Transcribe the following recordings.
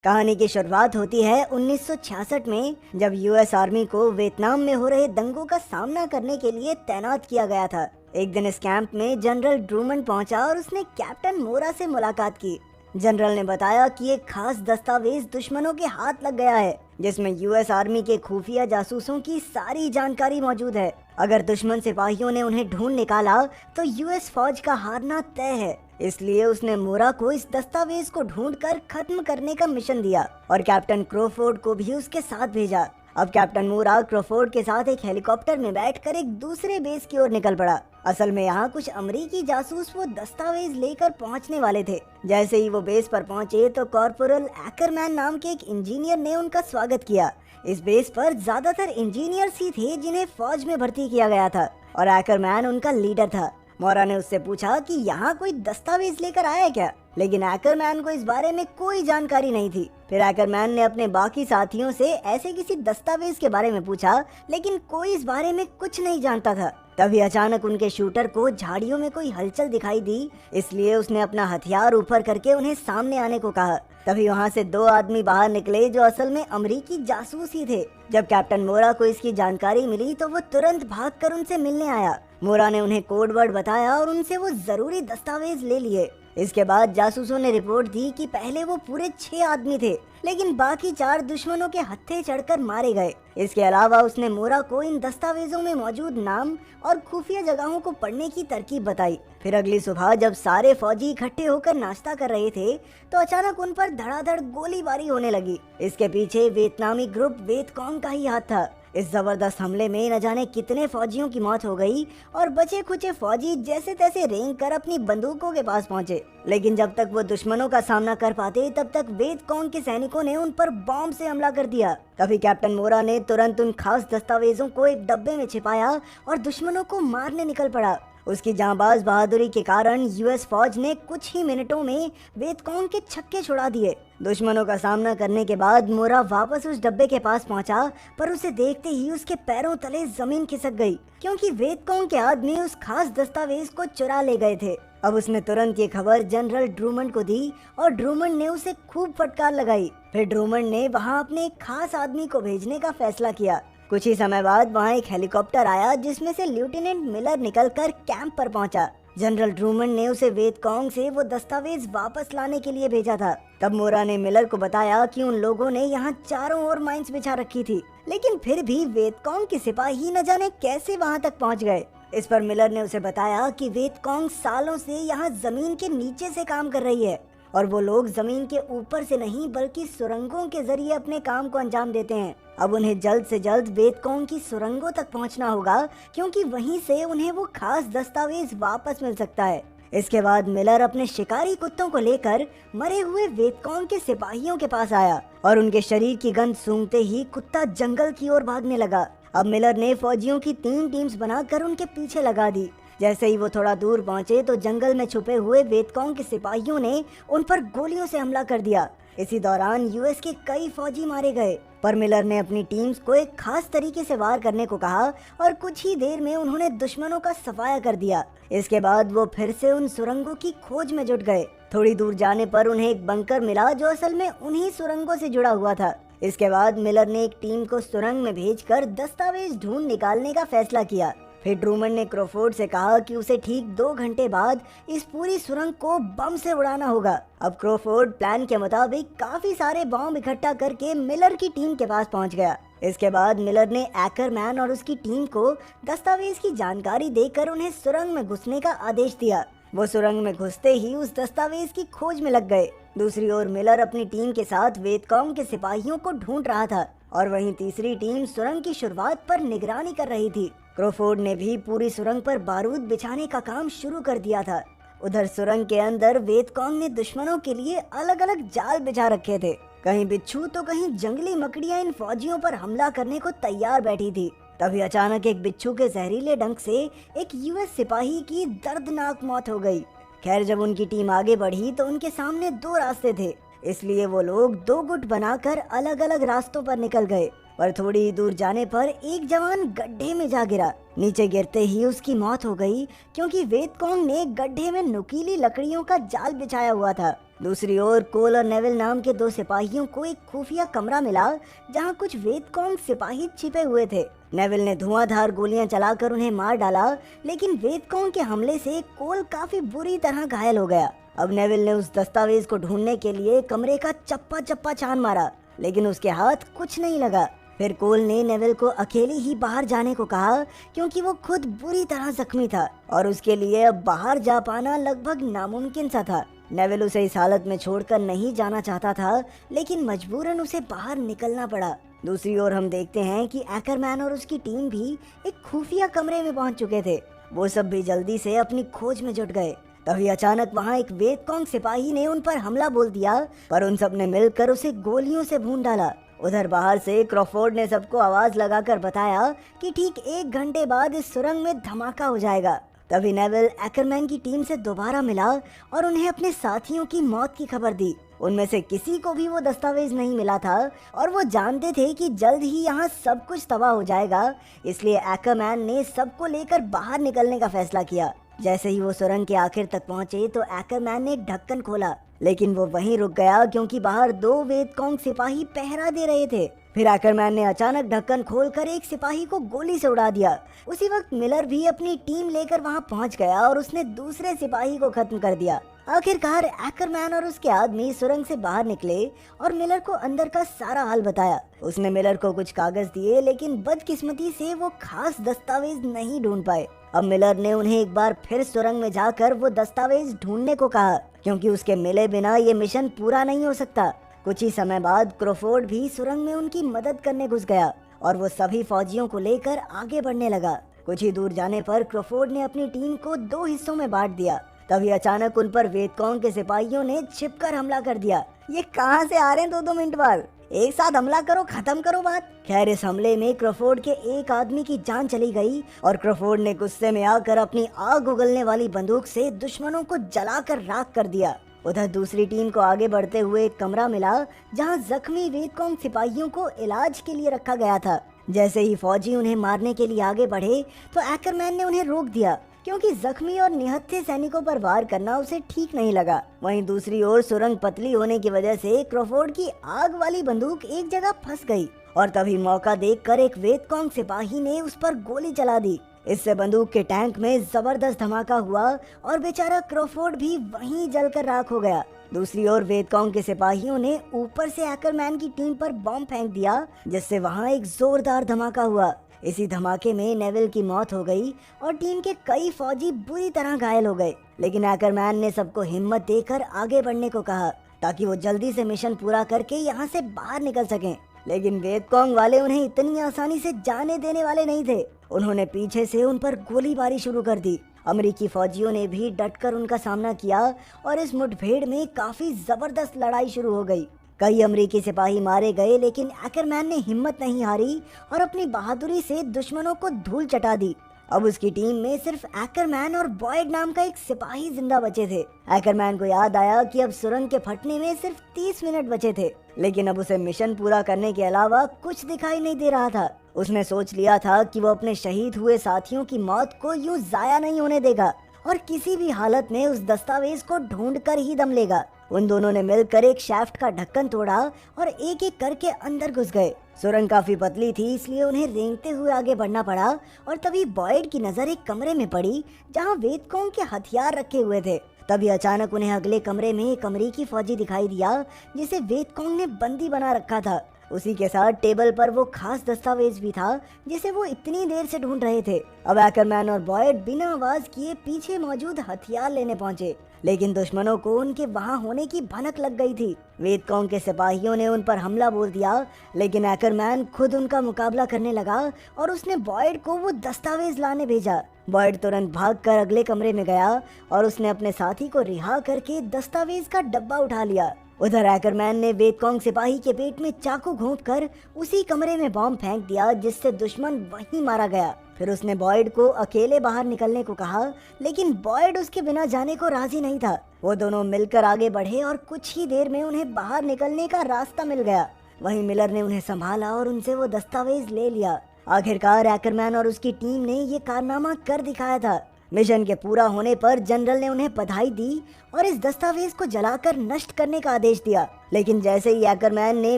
कहानी की शुरुआत होती है 1966 में, जब यूएस आर्मी को वियतनाम में हो रहे दंगों का सामना करने के लिए तैनात किया गया था। एक दिन इस कैंप में जनरल ट्रूमन पहुंचा और उसने कैप्टन मोरा से मुलाकात की। जनरल ने बताया कि एक खास दस्तावेज दुश्मनों के हाथ लग गया है, जिसमें यूएस आर्मी के खुफिया जासूसों की सारी जानकारी मौजूद है। अगर दुश्मन सिपाहियों ने उन्हें ढूंढ निकाला तो यूएस फौज का हारना तय है। इसलिए उसने मोरा को इस दस्तावेज को ढूंढकर खत्म करने का मिशन दिया और कैप्टन क्रोफोर्ड को भी उसके साथ भेजा। अब कैप्टन मोरा क्रोफोर्ड के साथ एक हेलीकॉप्टर में बैठकर एक दूसरे बेस की ओर निकल पड़ा। असल में यहाँ कुछ अमेरिकी जासूस वो दस्तावेज लेकर पहुँचने वाले थे। जैसे ही वो बेस पर पहुँचे तो कॉर्पोरल एकरमैन नाम के एक इंजीनियर ने उनका स्वागत किया। इस बेस पर ज्यादातर इंजीनियर्स ही थे जिन्हें फौज में भर्ती किया गया था और एकरमैन उनका लीडर था। मोरा ने उससे पूछा कि यहाँ कोई दस्तावेज लेकर आया है क्या, लेकिन एकरमैन को इस बारे में कोई जानकारी नहीं थी। फिर एकरमैन ने अपने बाकी साथियों से ऐसे किसी दस्तावेज के बारे में पूछा, लेकिन कोई इस बारे में कुछ नहीं जानता था। तभी अचानक उनके शूटर को झाड़ियों में कोई हलचल दिखाई दी, इसलिए उसने अपना हथियार ऊपर करके उन्हें सामने आने को कहा। तभी वहाँ से दो आदमी बाहर निकले जो असल में अमेरिकी जासूस ही थे। जब कैप्टन मोरा को इसकी जानकारी मिली तो वो तुरंत भागकर उनसे मिलने आया। मोरा ने उन्हें कोड वर्ड बताया और उनसे वो जरूरी दस्तावेज ले लिए। इसके बाद जासूसों ने रिपोर्ट दी कि पहले वो पूरे 6 आदमी थे, लेकिन बाकी 4 दुश्मनों के हत्थे चढ़कर मारे गए। इसके अलावा उसने मोरा को इन दस्तावेजों में मौजूद नाम और खुफिया जगहों को पढ़ने की तरकीब बताई। फिर अगली सुबह जब सारे फौजी इकट्ठे होकर नाश्ता कर रहे थे तो अचानक उन पर धड़ाधड़ गोलीबारी होने लगी। इसके पीछे वियतनामी ग्रुप वियतकॉन्ग का ही हाथ था। इस जबरदस्त हमले में न जाने कितने फौजियों की मौत हो गई और बचे खुचे फौजी जैसे तैसे रेंग कर अपनी बंदूकों के पास पहुंचे। लेकिन जब तक वो दुश्मनों का सामना कर पाते तब तक वियतकॉन्ग के सैनिकों ने उन पर बॉम्ब से हमला कर दिया। तभी कैप्टन मोरा ने तुरंत उन खास दस्तावेजों को एक डब्बे में छिपाया और दुश्मनों को मारने निकल पड़ा। उसकी जांबाज बहादुरी के कारण यूएस फौज ने कुछ ही मिनटों में वियतकॉन्ग के छक्के छुड़ा दिए। दुश्मनों का सामना करने के बाद मोरा वापस उस डब्बे के पास पहुंचा, पर उसे देखते ही उसके पैरों तले जमीन खिसक गई, क्योंकि वियतकॉन्ग के आदमी उस खास दस्तावेज को चुरा ले गए थे। अब उसने तुरंत ये खबर जनरल ट्रूमन को दी और ट्रूमन ने उसे खूब फटकार लगाई। फिर ट्रूमन ने वहाँ अपने एक खास आदमी को भेजने का फैसला किया। कुछ ही समय बाद वहाँ एक हेलीकॉप्टर आया जिसमें से लेफ्टिनेंट मिलर निकलकर कैंप पर पहुंचा। जनरल ट्रूमन ने उसे वियतकॉन्ग से वो दस्तावेज वापस लाने के लिए भेजा था। तब मोरा ने मिलर को बताया कि उन लोगों ने यहाँ चारों ओर माइंस बिछा रखी थी, लेकिन फिर भी वियतकॉन्ग के सिपाही न जाने कैसे वहाँ तक पहुँच गए। इस पर मिलर ने उसे बताया कि वियतकॉन्ग सालों से यहाँ जमीन के नीचे से काम कर रही है और वो लोग जमीन के ऊपर से नहीं बल्कि सुरंगों के जरिए अपने काम को अंजाम देते हैं। अब उन्हें जल्द से जल्द वियतकॉन्ग की सुरंगों तक पहुंचना होगा, क्योंकि वहीं से उन्हें वो खास दस्तावेज वापस मिल सकता है। इसके बाद मिलर अपने शिकारी कुत्तों को लेकर मरे हुए वियतकॉन्ग के सिपाहियों के पास आया और उनके शरीर की गंध सूंघते ही कुत्ता जंगल की ओर भागने लगा। अब मिलर ने फौजियों की 3 टीम्स बनाकर उनके पीछे लगा दी। जैसे ही वो थोड़ा दूर पहुंचे तो जंगल में छुपे हुए वियतकॉन्ग के सिपाहियों ने उन पर गोलियों से हमला कर दिया। इसी दौरान यूएस के कई फौजी मारे गए, पर मिलर ने अपनी टीम्स को एक खास तरीके से वार करने को कहा और कुछ ही देर में उन्होंने दुश्मनों का सफाया कर दिया। इसके बाद वो फिर से उन सुरंगों की खोज में जुट गए। थोड़ी दूर जाने पर उन्हें एक बंकर मिला जो असल में उन्हीं सुरंगों से जुड़ा हुआ था। इसके बाद मिलर ने एक टीम को सुरंग में भेजकर दस्तावेज ढूंढ निकालने का फैसला किया। फिर ट्रूमन ने क्रोफोर्ड से कहा कि उसे ठीक 2 घंटे बाद इस पूरी सुरंग को बम से उड़ाना होगा। अब क्रोफोर्ड प्लान के मुताबिक काफी सारे बम इकट्ठा करके मिलर की टीम के पास पहुंच गया। इसके बाद मिलर ने एकरमैन और उसकी टीम को दस्तावेज की जानकारी देकर उन्हें सुरंग में घुसने का आदेश दिया। वो सुरंग में घुसते ही उस दस्तावेज की खोज में लग गए। दूसरी ओर मिलर अपनी टीम के साथ वियतकॉन्ग के सिपाहियों को ढूंढ रहा था और वहीं तीसरी टीम सुरंग की शुरुआत पर निगरानी कर रही थी। क्रोफोर्ड ने भी पूरी सुरंग पर बारूद बिछाने का काम शुरू कर दिया था। उधर सुरंग के अंदर वियतकॉन्ग ने दुश्मनों के लिए अलग अलग जाल बिछा रखे थे। कहीं बिच्छू तो कहीं जंगली मकड़ियां इन फौजियों पर हमला करने को तैयार बैठी थी। तभी अचानक एक बिच्छू के जहरीले डंक से एक यूएस सिपाही की दर्दनाक मौत हो गई। खैर, जब उनकी टीम आगे बढ़ी तो उनके सामने 2 रास्ते थे, इसलिए वो लोग 2 गुट बनाकर अलग अलग रास्तों पर निकल गए। पर थोड़ी ही दूर जाने पर एक जवान गड्ढे में जा गिरा। नीचे गिरते ही उसकी मौत हो गई, क्योंकि वियतकॉन्ग ने गड्ढे में नुकीली लकड़ियों का जाल बिछाया हुआ था। दूसरी ओर कोल और नेविल नाम के दो सिपाहियों को एक खुफिया कमरा मिला जहां कुछ वेदकोंग सिपाही छिपे हुए थे। नेविल ने धुआंधार गोलियां चलाकर उन्हें मार डाला, लेकिन वेदकोंग के हमले से कोल काफी बुरी तरह घायल हो गया। अब नेविल ने उस दस्तावेज को ढूंढने के लिए कमरे का चप्पा चप्पा छान मारा, लेकिन उसके हाथ कुछ नहीं लगा। फिर कोल ने नेविल को अकेले ही बाहर जाने को कहा, क्योंकि वो खुद बुरी तरह जख्मी था और उसके लिए अब बाहर जा पाना लगभग नामुमकिन सा था। नेविल उसे इस हालत में छोड़कर नहीं जाना चाहता था, लेकिन मजबूरन उसे बाहर निकलना पड़ा। दूसरी ओर हम देखते हैं कि एकरमैन और उसकी टीम भी एक खुफिया कमरे में पहुंच चुके थे। वो सब भी जल्दी से अपनी खोज में जुट गए। तभी अचानक वहाँ एक वेदकोंग सिपाही ने उन पर हमला बोल दिया, पर उन सब ने मिलकर उसे गोलियों से भून डाला। उधर बाहर से क्रॉफोर्ड ने सबको आवाज लगाकर बताया कि ठीक 1 घंटे बाद इस सुरंग में धमाका हो जाएगा। तभी नेविल एकरमैन की टीम से दोबारा मिला और उन्हें अपने साथियों की मौत की खबर दी। उनमें से किसी को भी वो दस्तावेज नहीं मिला था और वो जानते थे कि जल्द ही यहाँ सब कुछ तबाह हो जाएगा। इसलिए एकरमैन ने सबको लेकर बाहर निकलने का फैसला किया। जैसे ही वो सुरंग के आखिर तक पहुंचे तो एकरमैन ने ढक्कन खोला, लेकिन वो वहीं रुक गया क्योंकि बाहर 2 वेदकोंग सिपाही पहरा दे रहे थे। फिर एकरमैन ने अचानक ढक्कन खोलकर एक सिपाही को गोली से उड़ा दिया। उसी वक्त मिलर भी अपनी टीम लेकर वहां पहुंच गया और उसने दूसरे सिपाही को खत्म कर दिया। आखिरकार एकरमैन और उसके आदमी सुरंग से बाहर निकले और मिलर को अंदर का सारा हाल बताया। उसने मिलर को कुछ कागज दिए, लेकिन बदकिस्मती से वो खास दस्तावेज नहीं ढूंढ पाए। अब मिलर ने उन्हें एक बार फिर सुरंग में जाकर वो दस्तावेज ढूंढने को कहा, क्योंकि उसके मिले बिना ये मिशन पूरा नहीं हो सकता। कुछ ही समय बाद क्रॉफोर्ड भी सुरंग में उनकी मदद करने घुस गया और वो सभी फौजियों को लेकर आगे बढ़ने लगा। कुछ ही दूर जाने पर क्रॉफोर्ड ने अपनी टीम को 2 हिस्सों में बांट दिया। तभी अचानक उन पर वेदकोंग के सिपाहियों ने छिपकर हमला कर दिया। ये कहां से आ रहे हैं 2-2 मिनट बाद? एक साथ हमला करो, खत्म करो बात। खैर, इस हमले में क्रॉफोर्ड के एक आदमी की जान चली गई और क्रॉफोर्ड ने गुस्से में आकर अपनी आग उगलने वाली बंदूक से दुश्मनों को जलाकर राख कर दिया। उधर दूसरी टीम को आगे बढ़ते हुए एक कमरा मिला जहां जख्मी वेदकोंग सिपाहियों को इलाज के लिए रखा गया था। जैसे ही फौजी उन्हें मारने के लिए आगे बढ़े तो एकरमैन ने उन्हें रोक दिया, क्योंकि जख्मी और निहत्थे सैनिकों पर वार करना उसे ठीक नहीं लगा। वहीं दूसरी ओर सुरंग पतली होने की वजह से क्रॉफोर्ड की आग वाली बंदूक एक जगह फंस गई और तभी मौका देखकर एक वेदकोंग सिपाही ने उस पर गोली चला दी। इससे बंदूक के टैंक में जबरदस्त धमाका हुआ और बेचारा क्रॉफोर्ड भी वहीं जलकर राख हो गया। दूसरी ओर वेदकोंग के सिपाहियों ने ऊपर से एकरमैन की टीम पर बॉम्ब फेंक दिया, जिससे वहां एक जोरदार धमाका हुआ। इसी धमाके में नेविल की मौत हो गई और टीम के कई फौजी बुरी तरह घायल हो गए। लेकिन एकरमैन ने सबको हिम्मत देकर आगे बढ़ने को कहा, ताकि वो जल्दी से मिशन पूरा करके यहाँ से बाहर निकल सकें। लेकिन वेदकोंग वाले उन्हें इतनी आसानी से जाने देने वाले नहीं थे। उन्होंने पीछे से उन पर गोलीबारी शुरू कर दी। अमेरिकी फौजियों ने भी डटकर उनका सामना किया और इस मुठभेड़ में काफी जबरदस्त लड़ाई शुरू हो गई। कई अमेरिकी सिपाही मारे गए, लेकिन एकरमैन ने हिम्मत नहीं हारी और अपनी बहादुरी से दुश्मनों को धूल चटा दी। अब उसकी टीम में सिर्फ एकरमैन और बॉयड नाम का एक सिपाही जिंदा बचे थे। एकरमैन को याद आया कि अब सुरंग के फटने में सिर्फ 30 मिनट बचे थे, लेकिन अब उसे मिशन पूरा करने के अलावा कुछ दिखाई नहीं दे रहा था। उसने सोच लिया था कि वो अपने शहीद हुए साथियों की मौत को यूं जाया नहीं होने देगा और किसी भी हालत में उस दस्तावेज को ढूंढ कर ही दम लेगा। उन दोनों ने मिलकर एक शाफ्ट का ढक्कन तोड़ा और एक एक करके अंदर घुस गए। सुरंग काफी पतली थी, इसलिए उन्हें रेंगते हुए आगे बढ़ना पड़ा और तभी बॉयड की नजर एक कमरे में पड़ी जहां वेदकोंग के हथियार रखे हुए थे। तभी अचानक उन्हें अगले कमरे में एक अमेरिकी फौजी दिखाई दिया जिसे वेदकोंग ने बंदी बना रखा था। उसी के साथ टेबल पर वो खास दस्तावेज भी था जिसे वो इतनी देर से ढूंढ रहे थे। अब एकरमैन और बॉयड बिना आवाज किए पीछे मौजूद हथियार लेने पहुंचे, लेकिन दुश्मनों को उनके वहां होने की भनक लग गई थी। वेदकोंग के सिपाहियों ने उन पर हमला बोल दिया, लेकिन एकरमैन खुद उनका मुकाबला करने लगा और उसने बॉयड को वो दस्तावेज लाने भेजा। बॉयड तुरंत भागकर अगले कमरे में गया और उसने अपने साथी को रिहा करके दस्तावेज का डब्बा उठा लिया। उधर एकरमैन ने वेदकोंग सिपाही के पेट में चाकू घोंपकर उसी कमरे में बॉम्ब फेंक दिया, जिससे दुश्मन वहीं मारा गया। फिर उसने बॉयड को अकेले बाहर निकलने को कहा, लेकिन बॉयड उसके बिना जाने को राजी नहीं था। वो दोनों मिलकर आगे बढ़े और कुछ ही देर में उन्हें बाहर निकलने का रास्ता मिल गया। वहीं मिलर ने उन्हें संभाला और उनसे वो दस्तावेज ले लिया। आखिरकार एकरमैन और उसकी टीम ने ये कारनामा कर दिखाया था। मिशन के पूरा होने पर जनरल ने उन्हें बधाई दी और इस दस्तावेज को जलाकर नष्ट करने का आदेश दिया। लेकिन जैसे ही हैकरमैन ने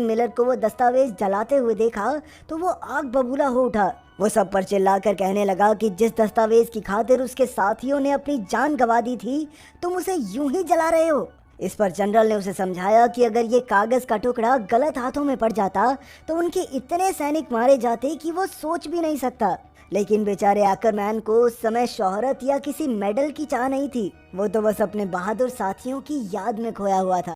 मिलर को वो दस्तावेज जलाते हुए देखा तो वो आग बबूला हो उठा। वो सब पर चिल्लाकर कहने लगा कि जिस दस्तावेज की खातिर उसके साथियों ने अपनी जान गंवा दी थी, तुम उसे यूं ही जला रहे हो। इस पर जनरल ने उसे समझाया कि अगर ये कागज का टुकड़ा गलत हाथों में पड़ जाता तो उनके इतने सैनिक मारे जाते कि वो सोच भी नहीं सकता। लेकिन बेचारे हैकरमैन को उस समय शोहरत या किसी मेडल की चाह नहीं थी, वो तो बस अपने बहादुर साथियों की याद में खोया हुआ था।